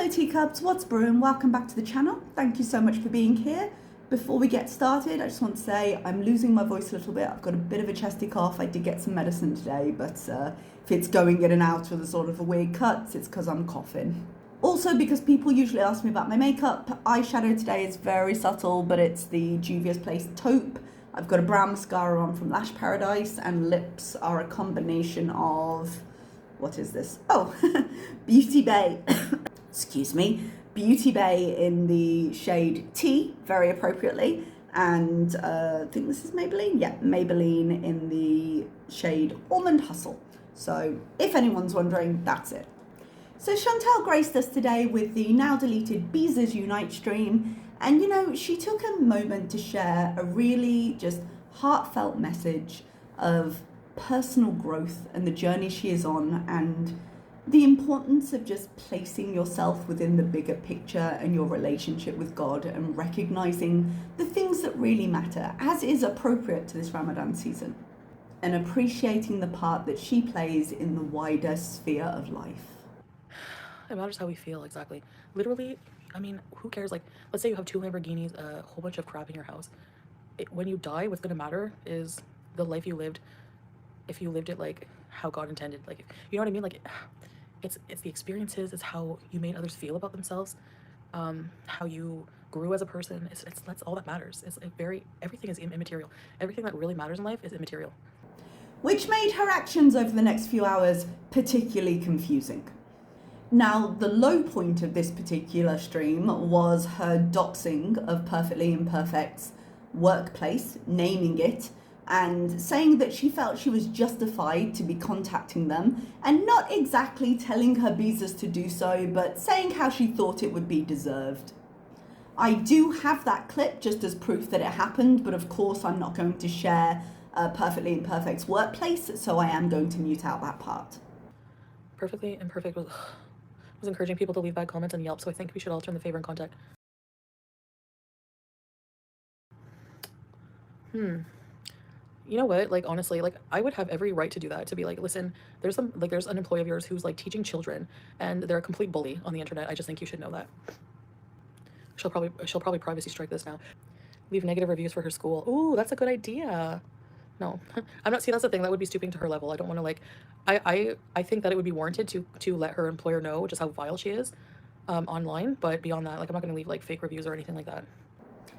Hello teacups, what's brewing? Welcome back to the channel. Thank you so much for being here. Before we get started, I just want to say I'm losing my voice a little bit. I've got a bit of a chesty cough. I did get some medicine today, but if it's going in and out with a sort of a weird cut, it's because I'm coughing. Also, because people usually ask me about my makeup, eyeshadow today is very subtle, but it's the Juvia's Place taupe. I've got a brown mascara on from Lash Paradise, and lips are a combination of, what is this? Oh, Beauty Bay. Excuse me, Beauty Bay in the shade Tea, very appropriately, and I think this is Maybelline? Yeah, Maybelline in the shade Almond Hustle. So if anyone's wondering, that's it. So Chantal graced us today with the now deleted Beezers Unite stream, and you know, she took a moment to share a really just heartfelt message of personal growth and the journey she is on, and the importance of just placing yourself within the bigger picture and your relationship with God, and recognizing the things that really matter, as is appropriate to this Ramadan season, and appreciating the part that she plays in the wider sphere of life. It matters how we feel, exactly. Literally, I mean, who cares? Like, let's say you have 2 Lamborghinis, a whole bunch of crap in your house. When you die, what's gonna matter is the life you lived, if you lived it like how God intended. Like, you know what I mean? Like, it's the experiences, it's how you made others feel about themselves, how you grew as a person. That's all that matters. It's like everything is immaterial. Everything that really matters in life is immaterial. Which made her actions over the next few hours particularly confusing. Now, the low point of this particular stream was her doxing of Perfectly Imperfect's workplace, naming it, and saying that she felt she was justified to be contacting them, and not exactly telling her Beezers to do so, but saying how she thought it would be deserved. I do have that clip just as proof that it happened, but of course I'm not going to share Perfectly Imperfect's workplace, so I am going to mute out that part. Perfectly Imperfect was encouraging people to leave bad comments on Yelp, so I think we should all turn the favor and contact. You know what, like, honestly, like, I would have every right to do that, to be like, listen, there's an employee of yours who's like teaching children and they're a complete bully on the internet. I just think you should know that. She'll probably privacy strike this now. Leave negative reviews for her school. Ooh, that's a good idea. No, I'm not. See, that's the thing. That would be stooping to her level. I don't want to, like, I think that it would be warranted to let her employer know just how vile she is online. But beyond that, like, I'm not going to leave like fake reviews or anything like that.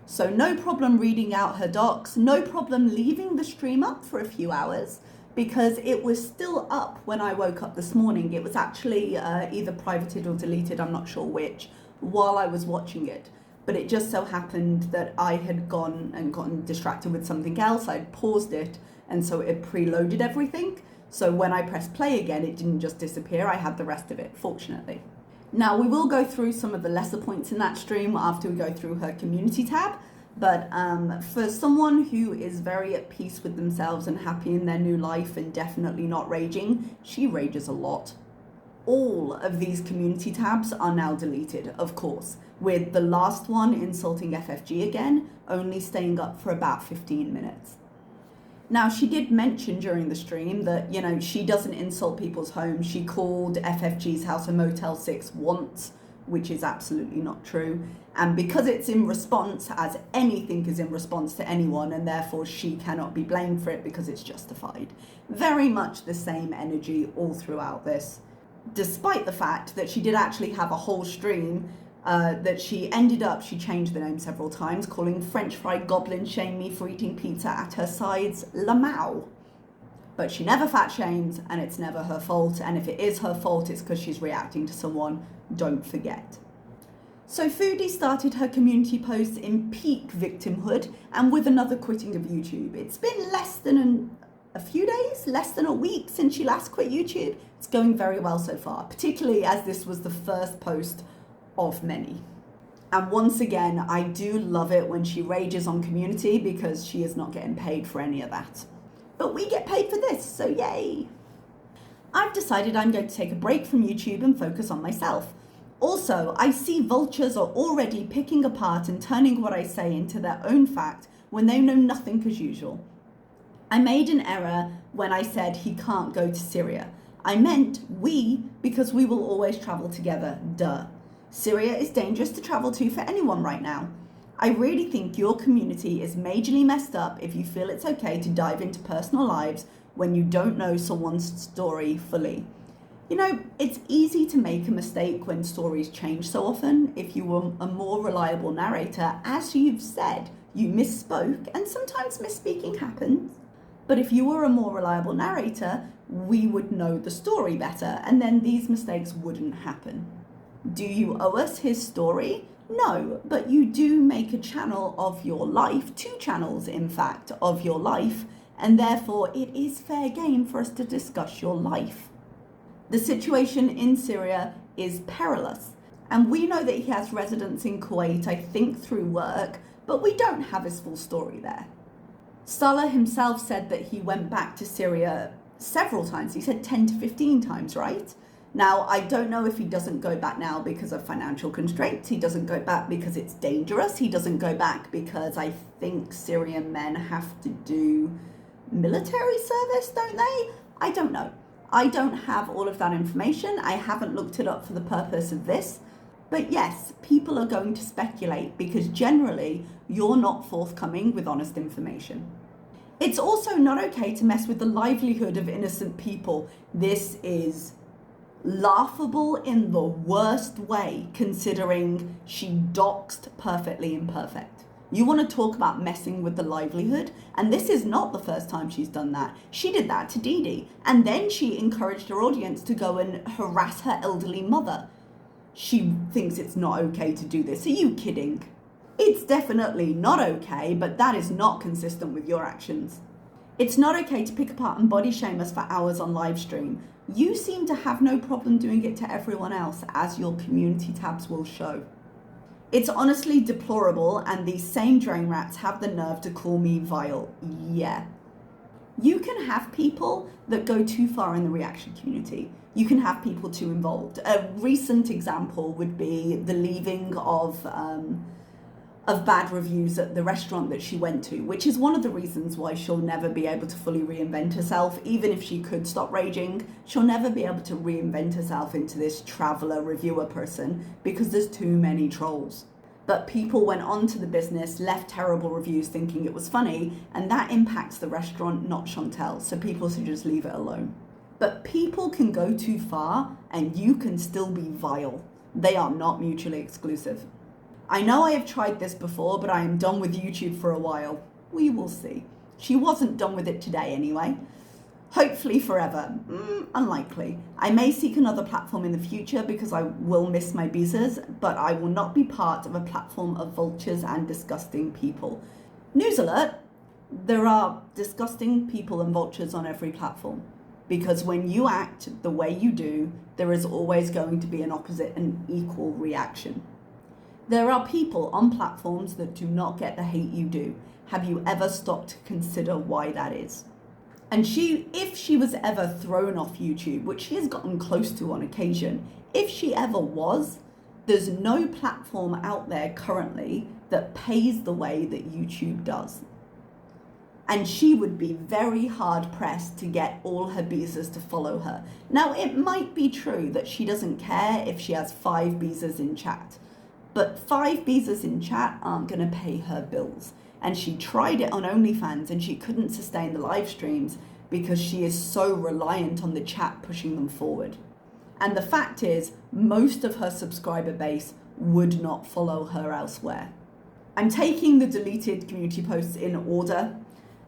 So no problem reading out her docs, no problem leaving the stream up for a few hours, because it was still up when I woke up this morning. It was actually either privated or deleted, I'm not sure which, while I was watching it. But it just so happened that I had gone and gotten distracted with something else. I'd paused it, and so it preloaded everything. So when I pressed play again, it didn't just disappear. I had the rest of it, fortunately. Now, we will go through some of the lesser points in that stream after we go through her community tab, but for someone who is very at peace with themselves and happy in their new life and definitely not raging, she rages a lot. All of these community tabs are now deleted, of course, with the last one, Insulting FFG again, only staying up for about 15 minutes. Now, she did mention during the stream that, you know, she doesn't insult people's homes. She called FFG's house a Motel 6 once, which is absolutely not true. And because it's in response, as anything is in response to anyone, and therefore she cannot be blamed for it because it's justified. Very much the same energy all throughout this, despite the fact that she did actually have a whole stream that she changed the name several times, calling French Fry Goblin Shame Me for eating pizza at her side's Lamau. But she never fat shames, and it's never her fault, and if it is her fault, it's because she's reacting to someone, don't forget. So Foodie started her community posts in peak victimhood, and with another quitting of YouTube. It's been less than a few days, less than a week since she last quit YouTube. It's going very well so far, particularly as this was the first post of many. And once again, I do love it when she rages on community, because she is not getting paid for any of that. But we get paid for this, so yay! I've decided I'm going to take a break from YouTube and focus on myself. Also, I see vultures are already picking apart and turning what I say into their own fact when they know nothing as usual. I made an error when I said he can't go to Syria. I meant we, because we will always travel together, duh. Syria is dangerous to travel to for anyone right now. I really think your community is majorly messed up if you feel it's okay to dive into personal lives when you don't know someone's story fully. You know, it's easy to make a mistake when stories change so often. If you were a more reliable narrator, as you've said, you misspoke, and sometimes misspeaking happens. But if you were a more reliable narrator, we would know the story better, and then these mistakes wouldn't happen. Do you owe us his story? No, but you do make a channel of your life, 2 channels in fact, of your life, and therefore it is fair game for us to discuss your life. The situation in Syria is perilous, and we know that he has residence in Kuwait, I think through work, but we don't have his full story there. Salah himself said that he went back to Syria several times. He said 10 to 15 times, right? Now, I don't know if he doesn't go back now because of financial constraints. He doesn't go back because it's dangerous. He doesn't go back because I think Syrian men have to do military service, don't they? I don't know. I don't have all of that information. I haven't looked it up for the purpose of this. But yes, people are going to speculate because generally you're not forthcoming with honest information. It's also not okay to mess with the livelihood of innocent people. This is laughable in the worst way, considering she doxed perfectly imperfect. You want to talk about messing with the livelihood? And this is not the first time she's done that. She did that to Dee Dee, and then she encouraged her audience to go and harass her elderly mother. She thinks it's not okay to do this. Are you kidding? It's definitely not okay, but that is not consistent with your actions. It's not okay to pick apart and body shame us for hours on live stream. You seem to have no problem doing it to everyone else, as your community tabs will show. It's honestly deplorable, and these same drain rats have the nerve to call me vile. Yeah. You can have people that go too far in the reaction community. You can have people too involved. A recent example would be the leaving of bad reviews at the restaurant that she went to, which is one of the reasons why she'll never be able to fully reinvent herself. Even if she could stop raging, she'll never be able to reinvent herself into this traveler reviewer person because there's too many trolls. But people went on to the business, left terrible reviews thinking it was funny, and that impacts the restaurant, not Chantal, so people should just leave it alone. But people can go too far and you can still be vile. They are not mutually exclusive. I know I have tried this before, but I am done with YouTube for a while. We will see. She wasn't done with it today anyway. Hopefully forever. Unlikely. I may seek another platform in the future because I will miss my Beezers, but I will not be part of a platform of vultures and disgusting people. News alert! There are disgusting people and vultures on every platform. Because when you act the way you do, there is always going to be an opposite and equal reaction. There are people on platforms that do not get the hate you do. Have you ever stopped to consider why that is? And if she was ever thrown off YouTube, which she has gotten close to on occasion, if she ever was, there's no platform out there currently that pays the way that YouTube does. And she would be very hard pressed to get all her Beezers to follow her. Now, it might be true that she doesn't care if she has 5 Beezers in chat, but 5 Beezers in chat aren't going to pay her bills. And she tried it on OnlyFans and she couldn't sustain the live streams because she is so reliant on the chat pushing them forward. And the fact is, most of her subscriber base would not follow her elsewhere. I'm taking the deleted community posts in order.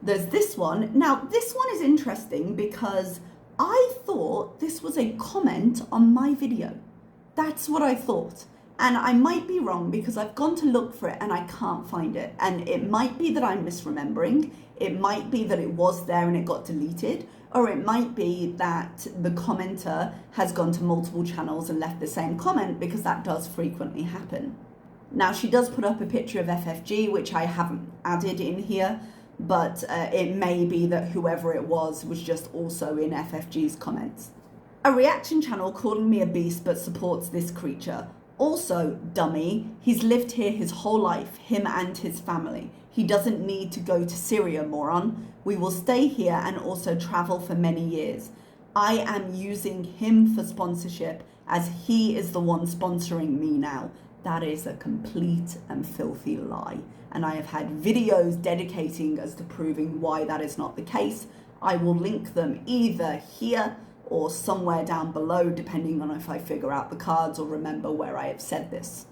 There's this one. Now, this one is interesting because I thought this was a comment on my video. That's what I thought. And I might be wrong because I've gone to look for it and I can't find it. And it might be that I'm misremembering. It might be that it was there and it got deleted. Or it might be that the commenter has gone to multiple channels and left the same comment, because that does frequently happen. Now, she does put up a picture of FFG, which I haven't added in here. But it may be that whoever it was just also in FFG's comments. A reaction channel calling me a beast but supports this creature. Also, dummy, he's lived here his whole life, him and his family. He doesn't need to go to Syria, moron. We will stay here and also travel for many years. I am using him for sponsorship as he is the one sponsoring me now. That is a complete and filthy lie. And I have had videos dedicating as to proving why that is not the case. I will link them either here or somewhere down below, depending on if I figure out the cards or remember where I have said this.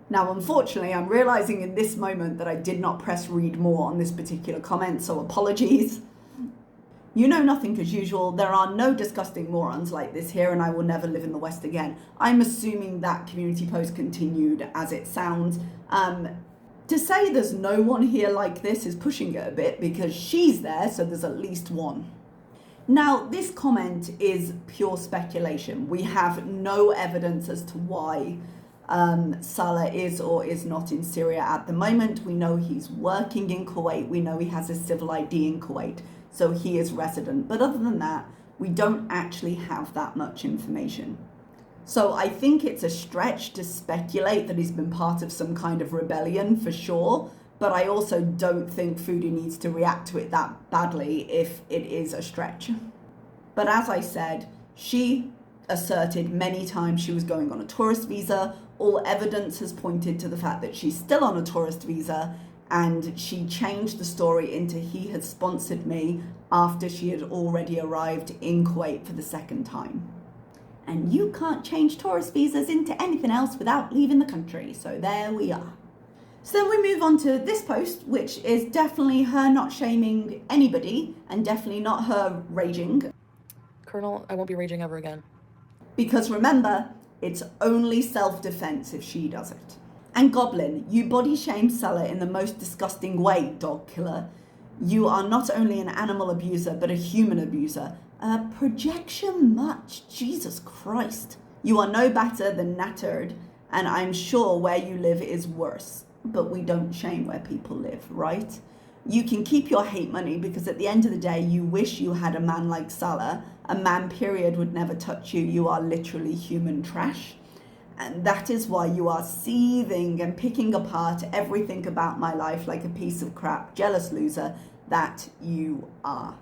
Now, unfortunately, I'm realizing in this moment that I did not press read more on this particular comment, so apologies. You know nothing as usual. There are no disgusting morons like this here, and I will never live in the West again. I'm assuming that community post continued as it sounds. To say there's no one here like this is pushing it a bit, because she's there, so there's at least one. Now, this comment is pure speculation. We have no evidence as to why Salah is or is not in Syria at the moment. We know he's working in Kuwait. We know he has a civil ID in Kuwait, so he is resident. But other than that, we don't actually have that much information. So I think it's a stretch to speculate that he's been part of some kind of rebellion for sure, but I also don't think Foodie needs to react to it that badly if it is a stretch. But as I said, she asserted many times she was going on a tourist visa. All evidence has pointed to the fact that she's still on a tourist visa, and she changed the story into he had sponsored me after she had already arrived in Kuwait for the second time. And you can't change tourist visas into anything else without leaving the country, so there we are. So then we move on to this post, which is definitely her not shaming anybody and definitely not her raging. Colonel, I won't be raging ever again. Because remember, it's only self-defense if she does it. And Goblin, you body shame Salah in the most disgusting way, dog killer. You are not only an animal abuser, but a human abuser. Projection much, Jesus Christ. You are no better than Nattered, and I'm sure where you live is worse. But we don't shame where people live, right? You can keep your hate money because at the end of the day, you wish you had a man like Salah. A man, period, would never touch you. You are literally human trash. And that is why you are seething and picking apart everything about my life like a piece of crap, jealous loser that you are.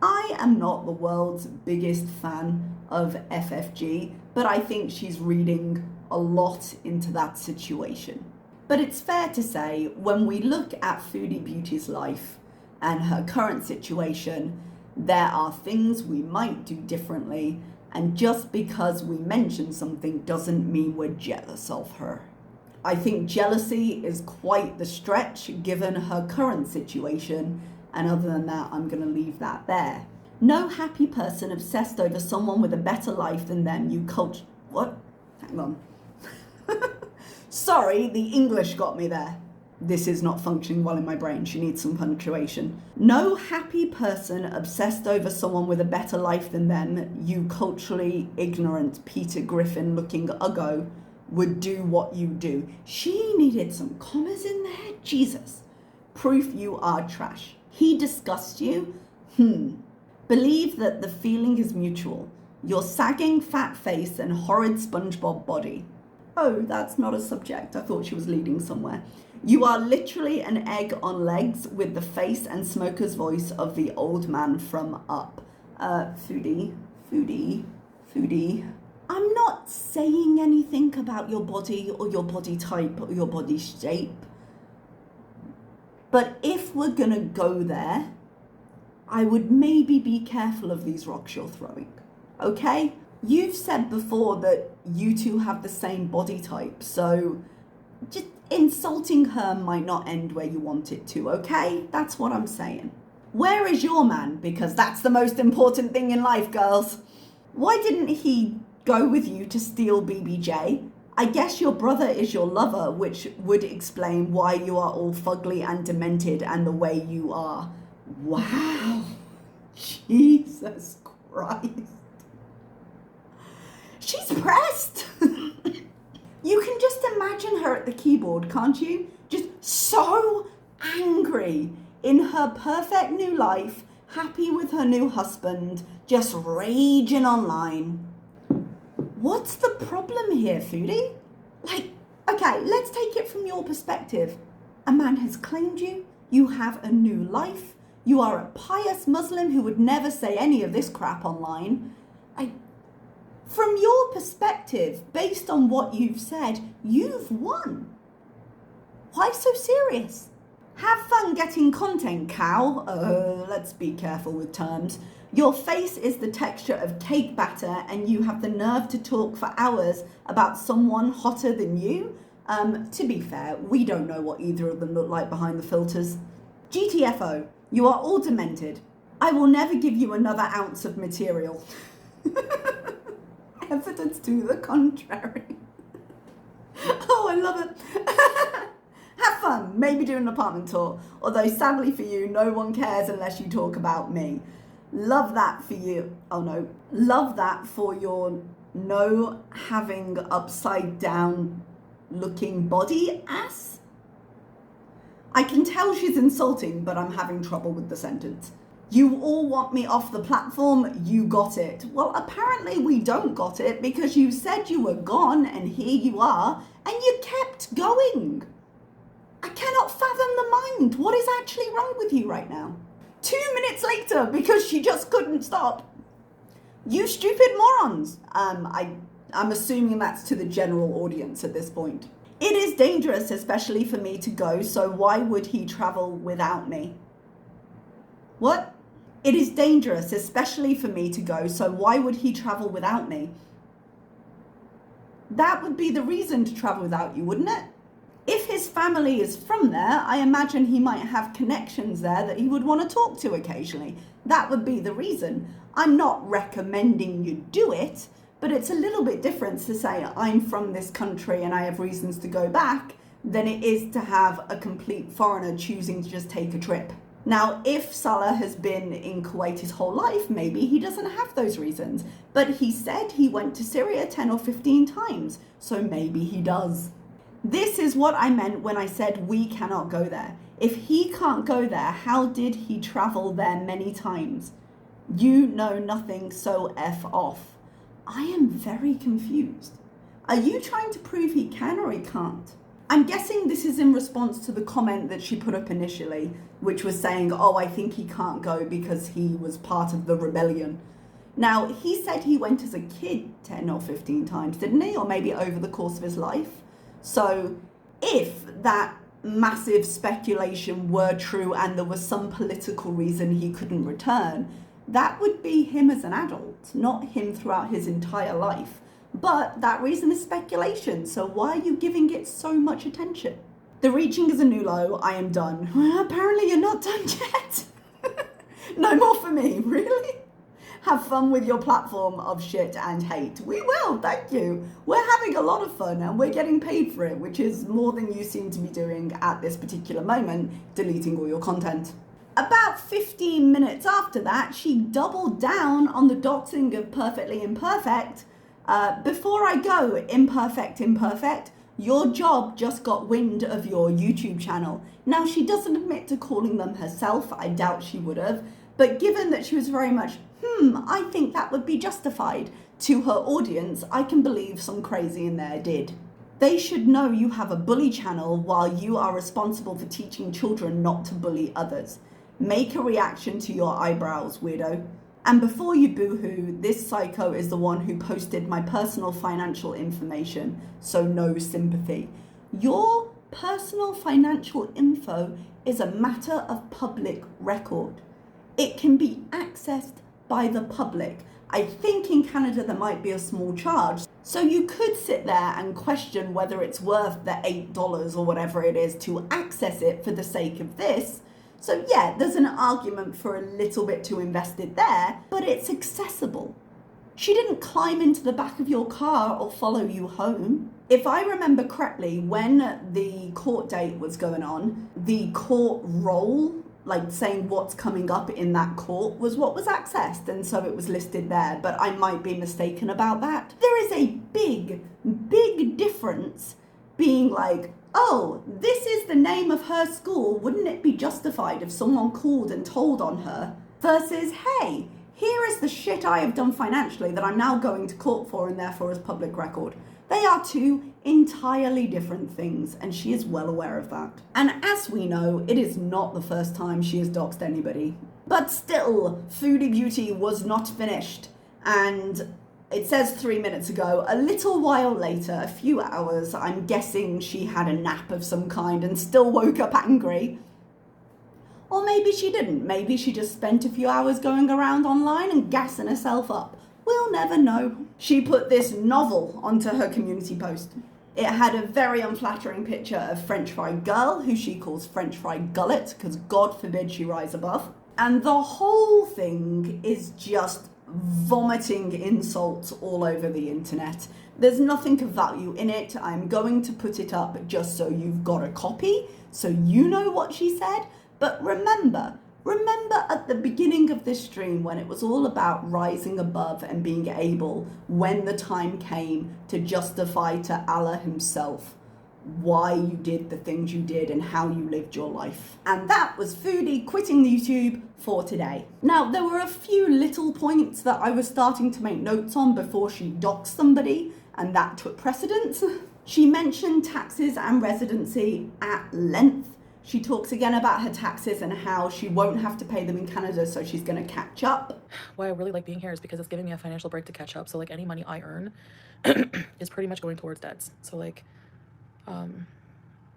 I am not the world's biggest fan of FFG, but I think she's reading a lot into that situation. But it's fair to say, when we look at Foodie Beauty's life and her current situation, there are things we might do differently, and just because we mention something doesn't mean we're jealous of her. I think jealousy is quite the stretch given her current situation, and other than that, I'm going to leave that there. No happy person obsessed over someone with a better life than them. What? Hang on. Sorry, the English got me there. This is not functioning well in my brain. She needs some punctuation. No happy person obsessed over someone with a better life than them, you culturally ignorant Peter Griffin looking uggo, would do what you do. She needed some commas in there. Jesus. Proof you are trash. He disgusts you? Believe that the feeling is mutual. Your sagging fat face and horrid SpongeBob body. Oh, that's not a subject. I thought she was leading somewhere. You are literally an egg on legs with the face and smoker's voice of the old man from Up. Foodie. I'm not saying anything about your body or your body type or your body shape. But if we're gonna go there, I would maybe be careful of these rocks you're throwing, okay? You've said before that you two have the same body type, so just insulting her might not end where you want it to, okay? That's what I'm saying. Where is your man? Because that's the most important thing in life, girls. Why didn't he go with you to steal BBJ? I guess your brother is your lover, which would explain why you are all fugly and demented and the way you are. Wow. Jesus Christ. She's pressed. You can just imagine her at the keyboard, can't you? Just so angry in her perfect new life, happy with her new husband, just raging online. What's the problem here, Foodie? Like, okay, let's take it from your perspective. A man has claimed you, you have a new life, You are a pious Muslim who would never say any of this crap online. From your perspective, based on what you've said, you've won. Why so serious? Have fun getting content, cow. Let's be careful with terms. Your face is the texture of cake batter and you have the nerve to talk for hours about someone hotter than you? To be fair, we don't know what either of them look like behind the filters. GTFO, you are all demented. I will never give you another ounce of material. Evidence to the contrary. Oh, I love it. Have fun, maybe do an apartment tour. Although sadly for you, no one cares unless you talk about me. Love that for you. Oh no. Love that for your no having upside down looking body ass. I can tell she's insulting, but I'm having trouble with the sentence. You all want me off the platform, you got it. Well, apparently we don't got it because you said you were gone and here you are and you kept going. I cannot fathom the mind. What is actually wrong with you right now? 2 minutes later because she just couldn't stop. You stupid morons. I'm assuming that's to the general audience at this point. It is dangerous, especially for me to go, so why would he travel without me? What? It is dangerous, especially for me to go, so why would he travel without me? That would be the reason to travel without you, wouldn't it? If his family is from there, I imagine he might have connections there that he would want to talk to occasionally. That would be the reason. I'm not recommending you do it, but it's a little bit different to say I'm from this country and I have reasons to go back than it is to have a complete foreigner choosing to just take a trip. Now, if Salah has been in Kuwait his whole life, maybe he doesn't have those reasons. But he said he went to Syria 10 or 15 times, so maybe he does. This is what I meant when I said we cannot go there. If he can't go there, how did he travel there many times? You know nothing, so F off. I am very confused. Are you trying to prove he can or he can't? I'm guessing this is in response to the comment that she put up initially, which was saying, oh, I think he can't go because he was part of the rebellion. Now, he said he went as a kid 10 or 15 times, didn't he? Or maybe over the course of his life. So if that massive speculation were true and there was some political reason he couldn't return, that would be him as an adult, not him throughout his entire life. But that reason is speculation, so why are you giving it so much attention? The reaching is a new low, I am done. Well, apparently you're not done yet. No more for me, really? Have fun with your platform of shit and hate. We will, thank you. We're having a lot of fun and we're getting paid for it, which is more than you seem to be doing at this particular moment, deleting all your content. About 15 minutes after that, she doubled down on the doxing of perfectly imperfect. Before I go, imperfect, your job just got wind of your YouTube channel. Now, she doesn't admit to calling them herself. I doubt she would have. But given that she was very much, I think that would be justified to her audience, I can believe some crazy in there did. They should know you have a bully channel while you are responsible for teaching children not to bully others. Make a reaction to your eyebrows, weirdo. And before you boo-hoo, this psycho is the one who posted my personal financial information, so no sympathy. Your personal financial info is a matter of public record. It can be accessed by the public. I think in Canada there might be a small charge. So you could sit there and question whether it's worth the $8 or whatever it is to access it for the sake of this. So yeah, there's an argument for a little bit to invest it there, but it's accessible. She didn't climb into the back of your car or follow you home. If I remember correctly, when the court date was going on, the court roll, like saying what's coming up in that court, was what was accessed, and so it was listed there, but I might be mistaken about that. There is a big difference being like, oh, this is the name of her school, wouldn't it be justified if someone called and told on her, versus, hey, here is the shit I have done financially that I'm now going to court for and therefore is public record. They are two entirely different things, and she is well aware of that. And as we know, it is not the first time she has doxed anybody. But still, Foodie Beauty was not finished, and it says 3 minutes ago, a little while later, a few hours, I'm guessing she had a nap of some kind and still woke up angry. Or maybe she didn't. Maybe she just spent a few hours going around online and gassing herself up. We'll never know. She put this novel onto her community post. It had a very unflattering picture of French Fry Girl, who she calls French Fry Gullet, because God forbid she rise above. And the whole thing is just vomiting insults all over the internet. There's nothing of value in it. I'm going to put it up just so you've got a copy, so you know what she said. But remember at the beginning of this stream when it was all about rising above and being able, when the time came, to justify to Allah himself why you did the things you did and how you lived your life. And that was Foodie quitting YouTube for today. Now, there were a few little points that I was starting to make notes on before she doxed somebody, and that took precedence. She mentioned taxes and residency at length. She talks again about her taxes and how she won't have to pay them in Canada, so she's going to catch up. Why I really like being here is because it's giving me a financial break to catch up. So like any money I earn is pretty much going towards debts. So like,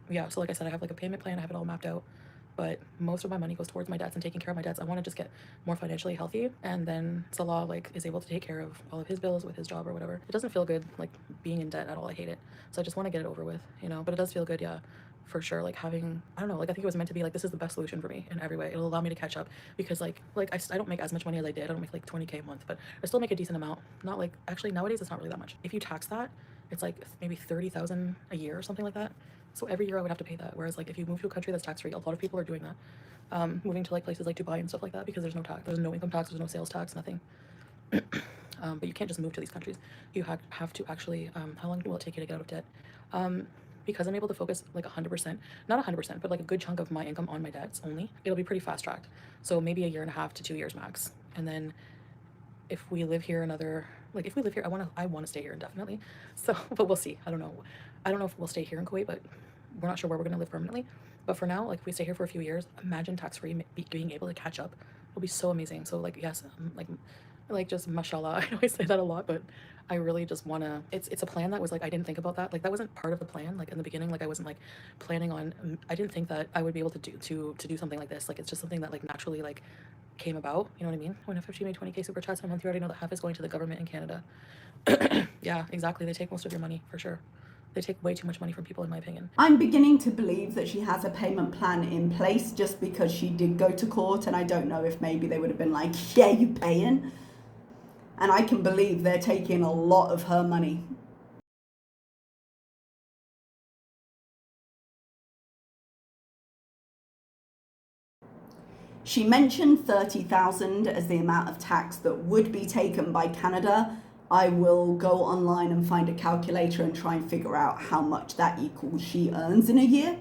yeah, so like I said, I have like a payment plan, I have it all mapped out, but most of my money goes towards my debts and taking care of my debts. I want to just get more financially healthy, and then Salah like is able to take care of all of his bills with his job or whatever. It doesn't feel good like being in debt at all. I hate it. So I just want to get it over with, you know, but it does feel good, yeah, for sure. Like having, I don't know, like I think it was meant to be like, this is the best solution for me in every way. It'll allow me to catch up because like I don't make as much money as I did. I don't make like 20K a month, but I still make a decent amount. Not like, actually nowadays it's not really that much. If you tax that, it's like maybe 30,000 a year or something like that. So every year I would have to pay that. Whereas like if you move to a country that's tax free, a lot of people are doing that. Moving to like places like Dubai and stuff like that, because there's no tax, there's no income tax, there's no sales tax, nothing. But you can't just move to these countries. You have to actually, how long will it take you to get out of debt? Because I'm able to focus like 100%, not 100%, but like a good chunk of my income on my debts only, it'll be pretty fast tracked. So maybe 1.5 to 2 years max. And then if we live here another, like if we live here, I want to stay here indefinitely. So, but we'll see. I don't know if we'll stay here in Kuwait, but we're not sure where we're going to live permanently. But for now, like if we stay here for a few years, imagine tax-free, being able to catch up. It'll be so amazing. So like, yes, like just mashallah. I know I say that a lot, but I really just want to, it's a plan that was like, I didn't think about that. Like that wasn't part of the plan. Like in the beginning, like I wasn't like planning on, I didn't think that I would be able to do something like this. Like it's just something that like naturally like came about, you know what I mean? When if she made 20K super chats in a month, you already know that half is going to the government in Canada. Yeah, exactly. They take most of your money for sure. They take way too much money from people, in my opinion. I'm beginning to believe that she has a payment plan in place just because she did go to court, and I don't know if maybe they would have been like, yeah, you paying? And I can believe they're taking a lot of her money. She mentioned 30,000 as the amount of tax that would be taken by Canada. I will go online and find a calculator and try and figure out how much that equals she earns in a year.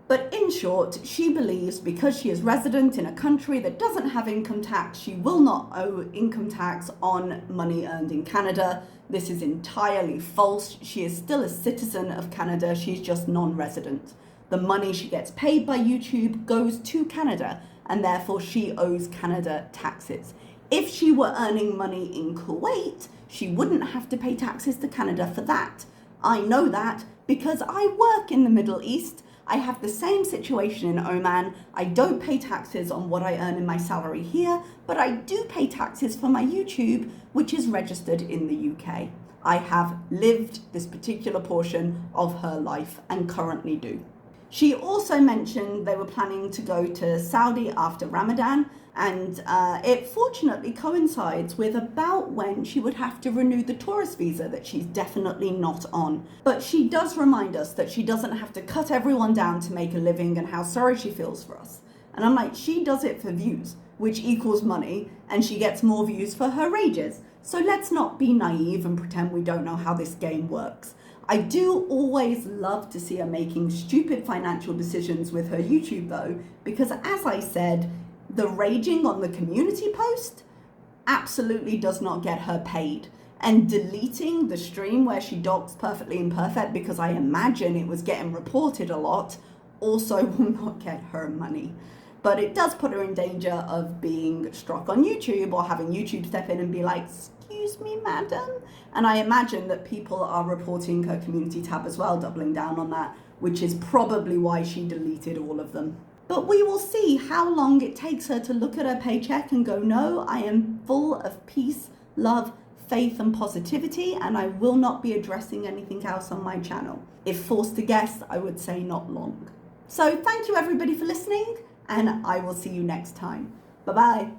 But in short, she believes because she is resident in a country that doesn't have income tax, she will not owe income tax on money earned in Canada. This is entirely false. She is still a citizen of Canada, she's just non-resident. The money she gets paid by YouTube goes to Canada, and therefore she owes Canada taxes. If she were earning money in Kuwait, she wouldn't have to pay taxes to Canada for that. I know that because I work in the Middle East. I have the same situation in Oman. I don't pay taxes on what I earn in my salary here, but I do pay taxes for my YouTube, which is registered in the UK. I have lived this particular portion of her life and currently do. She also mentioned they were planning to go to Saudi after Ramadan, and it fortunately coincides with about when she would have to renew the tourist visa that she's definitely not on. But she does remind us that she doesn't have to cut everyone down to make a living and how sorry she feels for us. And I'm like, she does it for views, which equals money, and she gets more views for her rages. So let's not be naive and pretend we don't know how this game works. I do always love to see her making stupid financial decisions with her YouTube though, because as I said, the raging on the community post absolutely does not get her paid. And deleting the stream where she doxed Perfectly Imperfect, because I imagine it was getting reported a lot, also will not get her money. But it does put her in danger of being struck on YouTube or having YouTube step in and be like, excuse me, madam. And I imagine that people are reporting her community tab as well, doubling down on that, which is probably why she deleted all of them. But we will see how long it takes her to look at her paycheck and go, no, I am full of peace, love, faith and positivity, and I will not be addressing anything else on my channel. If forced to guess, I would say not long. So thank you everybody for listening, and I will see you next time. Bye-bye.